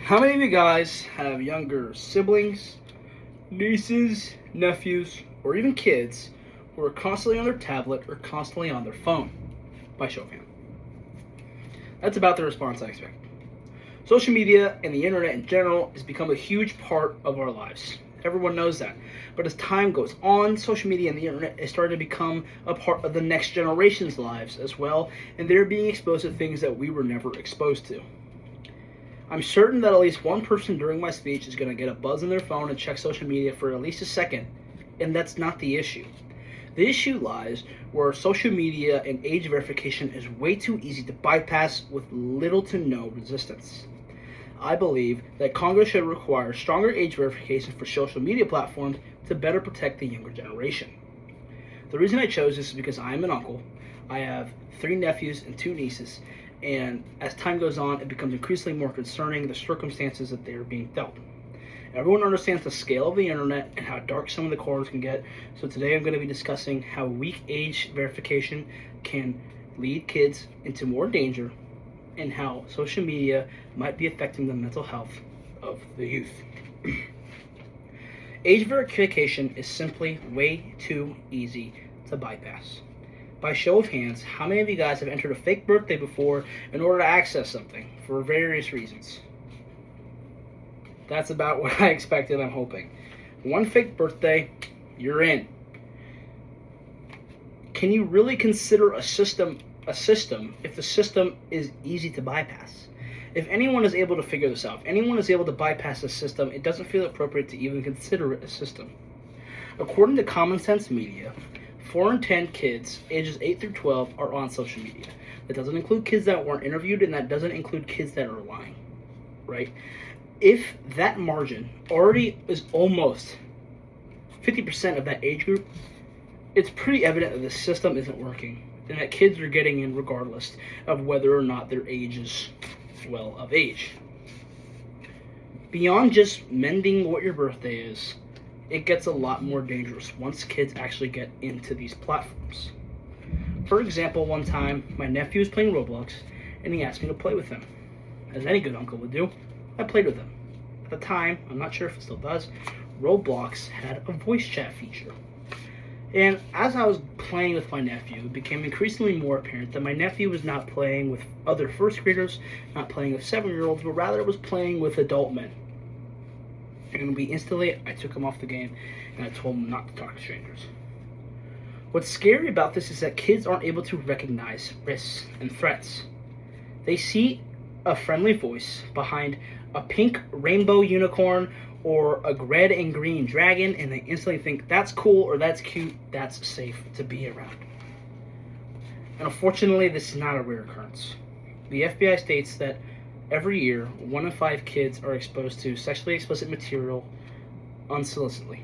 How many of you guys have younger siblings, nieces, nephews, or even kids who are constantly on their tablet or constantly on their phone? By show of hands. That's about the response I expect. Social media and the internet in general has become a huge part of our lives. Everyone knows that. But as time goes on, social media and the internet is starting to become a part of the next generation's lives as well, and they're being exposed to things that we were never exposed to. I'm certain that at least one person during my speech is going to get a buzz on their phone and check social media for at least a second, and that's not the issue. The issue lies where social media and age verification is way too easy to bypass with little to no resistance. I believe that Congress should require stronger age verification for social media platforms to better protect the younger generation. The reason I chose this is because I am an uncle. I have 3 nephews and 2 nieces, and as time goes on, it becomes increasingly more concerning the circumstances that they are being dealt. Everyone understands the scale of the internet and how dark some of the corners can get, so today I'm going to be discussing how weak age verification can lead kids into more danger and how social media might be affecting the mental health of the youth. Age verification is simply way too easy to bypass. By show of hands, how many of you guys have entered a fake birthday before in order to access something for various reasons? That's about what I expected, I'm hoping. One fake birthday, you're in. Can you really consider a system if the system is easy to bypass? If anyone is able to figure this out, if anyone is able to bypass the system, it doesn't feel appropriate to even consider it a system. According to Common Sense Media, 4 in 10 kids ages 8 through 12 are on social media. That doesn't include kids that weren't interviewed, and that doesn't include kids that are lying, right? If that margin already is almost 50% of that age group, it's pretty evident that the system isn't working and that kids are getting in regardless of whether or not their age is well of age. Beyond just mending what your birthday is, it gets a lot more dangerous once kids actually get into these platforms. For example, one time my nephew was playing Roblox and he asked me to play with him. As any good uncle would do, I played with him. At the time, I'm not sure if it still does, Roblox had a voice chat feature. And as I was playing with my nephew, it became increasingly more apparent that my nephew was not playing with other first graders, not playing with 7-year-olds, but rather was playing with adult men. And I took him off the game and I told him not to talk to strangers. What's scary about this is that kids aren't able to recognize risks and threats. They see a friendly voice behind a pink rainbow unicorn or a red and green dragon, and they instantly think that's cool or that's cute, that's safe to be around. And unfortunately, this is not a rare occurrence. The FBI states that every year, 1 in 5 kids are exposed to sexually explicit material unsolicitedly.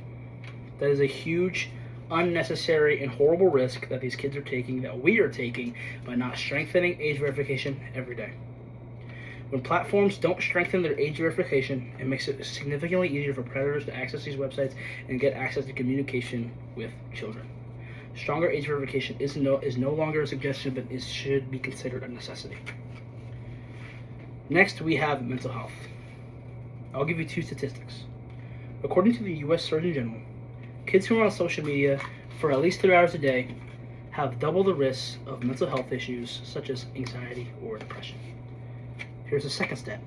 That is a huge, unnecessary, and horrible risk that these kids are taking, that we are taking, by not strengthening age verification every day. When platforms don't strengthen their age verification, it makes it significantly easier for predators to access these websites and get access to communication with children. Stronger age verification is no longer a suggestion, but it should be considered a necessity. Next, we have mental health. I'll give you 2 statistics. According to the U.S. Surgeon General, kids who are on social media for at least 3 hours a day have double the risks of mental health issues such as anxiety or depression. Here's a second stat.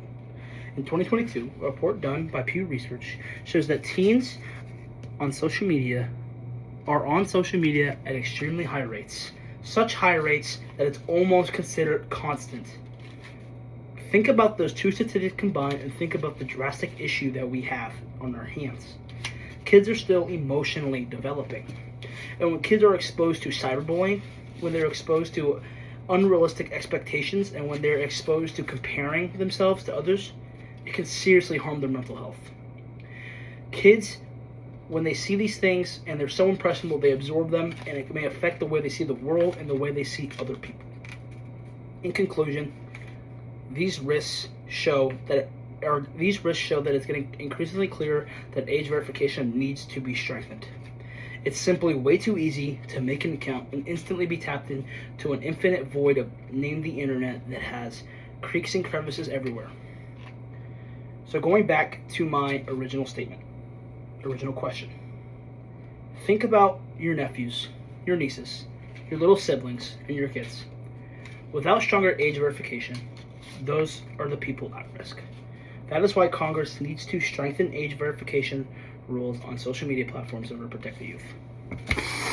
In 2022, a report done by Pew Research shows that teens on social media are on social media at extremely high rates. Such high rates that it's almost considered constant. Think about those 2 statistics combined and think about the drastic issue that we have on our hands. Kids are still emotionally developing. And when kids are exposed to cyberbullying, when they're exposed to unrealistic expectations, and when they're exposed to comparing themselves to others, it can seriously harm their mental health. Kids, when they see these things and they're so impressionable, they absorb them, and it may affect the way they see the world and the way they see other people. In conclusion, these risks show that it's getting increasingly clear that age verification needs to be strengthened. It's simply way too easy to make an account and instantly be tapped into an infinite void of named the internet that has creaks and crevices everywhere. So going back to my original question. Think about your nephews, your nieces, your little siblings, and your kids. Without stronger age verification, those are the people at risk. That is why Congress needs to strengthen age verification rules on social media platforms that will protect the youth.